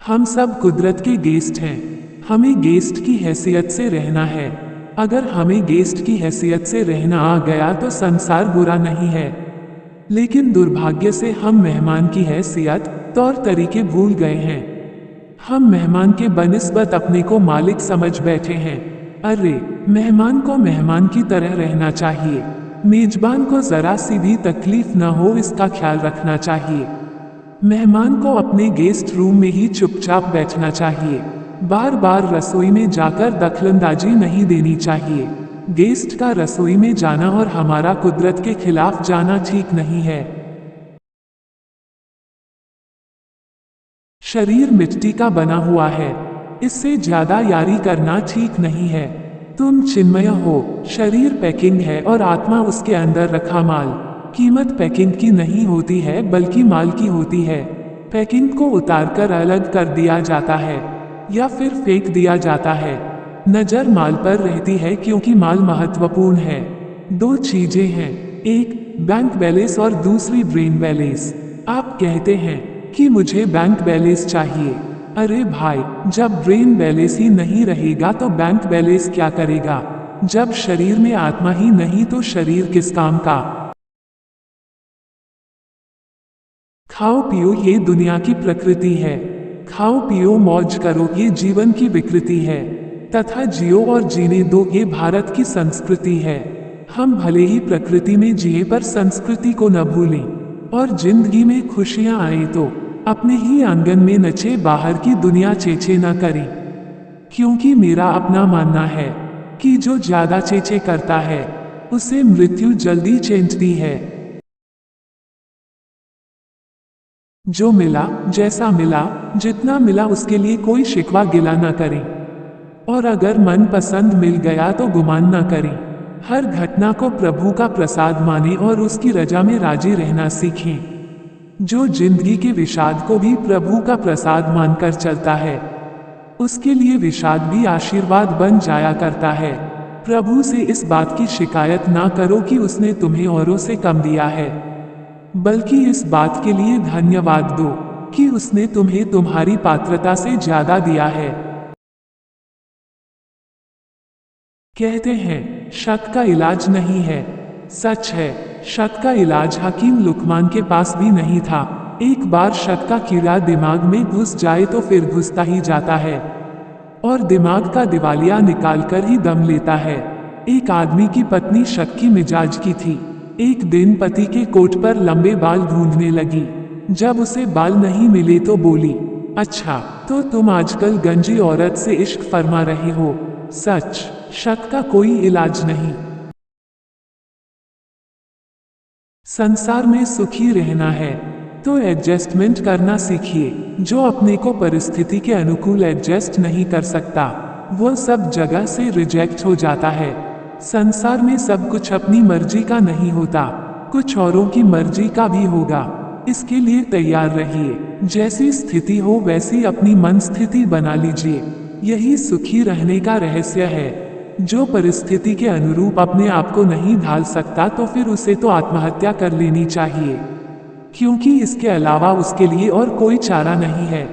हम सब कुदरत के गेस्ट हैं। हमें गेस्ट की हैसियत से रहना है। अगर हमें गेस्ट की हैसियत से रहना आ गया तो संसार बुरा नहीं है, लेकिन दुर्भाग्य से हम मेहमान की हैसियत, तौर तरीके भूल गए हैं। हम मेहमान के बनिस्बत अपने को मालिक समझ बैठे हैं। अरे, मेहमान को मेहमान की तरह रहना चाहिए। मेजबान को जरा सी भी तकलीफ न हो इसका ख्याल रखना चाहिए। मेहमान को अपने गेस्ट रूम में ही चुपचाप बैठना चाहिए। बार बार रसोई में जाकर दखलंदाजी नहीं देनी चाहिए। गेस्ट का रसोई में जाना और हमारा कुदरत के खिलाफ जाना ठीक नहीं है। शरीर मिट्टी का बना हुआ है, इससे ज्यादा यारी करना ठीक नहीं है। तुम चिन्मय हो, शरीर पैकिंग है और आत्मा उसके अंदर रखा माल। कीमत पैकिंग की नहीं होती है बल्कि माल की होती है। पैकिंग को उतारकर अलग कर दिया जाता है या फिर फेंक दिया जाता है। नजर माल पर रहती है क्योंकि माल महत्वपूर्ण है। दो चीजें हैं, एक बैंक बैलेंस और दूसरी ब्रेन बैलेंस। आप कहते हैं कि मुझे बैंक बैलेंस चाहिए। अरे भाई, जब ब्रेन बैलेंस ही नहीं रहेगा तो बैंक बैलेंस क्या करेगा? जब शरीर में आत्मा ही नहीं तो शरीर किस काम का? खाओ पियो, ये दुनिया की प्रकृति है। खाओ पियो मौज करो, ये जीवन की विकृति है। तथा जियो और जीने दो, ये भारत की संस्कृति है। हम भले ही प्रकृति में जिए पर संस्कृति को न भूलें। और जिंदगी में खुशियां आए तो अपने ही आंगन में नचे, बाहर की दुनिया चेचे न करें। क्योंकि मेरा अपना मानना है कि जो ज्यादा चेचे करता है उसे मृत्यु जल्दी चेंचती है। जो मिला, जैसा मिला, जितना मिला उसके लिए कोई शिकवा गिला न करें। और अगर मन पसंद मिल गया तो गुमान न करें। हर घटना को प्रभु का प्रसाद माने और उसकी रजा में राजी रहना सीखें। जो जिंदगी के विषाद को भी प्रभु का प्रसाद मानकर चलता है उसके लिए विषाद भी आशीर्वाद बन जाया करता है। प्रभु से इस बात की शिकायत ना करो कि उसने तुम्हें औरों से कम दिया है, बल्कि इस बात के लिए धन्यवाद दो कि उसने तुम्हें तुम्हारी पात्रता से ज्यादा दिया है। कहते हैं शक का इलाज नहीं है। सच है, शक का इलाज हकीम लुकमान के पास भी नहीं था। एक बार शक का कीड़ा दिमाग में घुस जाए तो फिर घुसता ही जाता है और दिमाग का दिवालिया निकालकर ही दम लेता है। एक आदमी की पत्नी शक की मिजाज की थी। एक दिन पति के कोट पर लंबे बाल ढूंढने लगी। जब उसे बाल नहीं मिले तो बोली, अच्छा तो तुम आजकल गंजी औरत से इश्क फरमा रहे हो। सच, शक का कोई इलाज नहीं। संसार में सुखी रहना है तो एडजस्टमेंट करना सीखिए। जो अपने को परिस्थिति के अनुकूल एडजस्ट नहीं कर सकता वो सब जगह से रिजेक्ट हो जाता है। संसार में सब कुछ अपनी मर्जी का नहीं होता, कुछ औरों की मर्जी का भी होगा। इसके लिए तैयार रहिए। जैसी स्थिति हो वैसी अपनी मन स्थिति बना लीजिए। यही सुखी रहने का रहस्य है। जो परिस्थिति के अनुरूप अपने आप को नहीं ढाल सकता तो फिर उसे तो आत्महत्या कर लेनी चाहिए, क्योंकि इसके अलावा उसके लिए और कोई चारा नहीं है।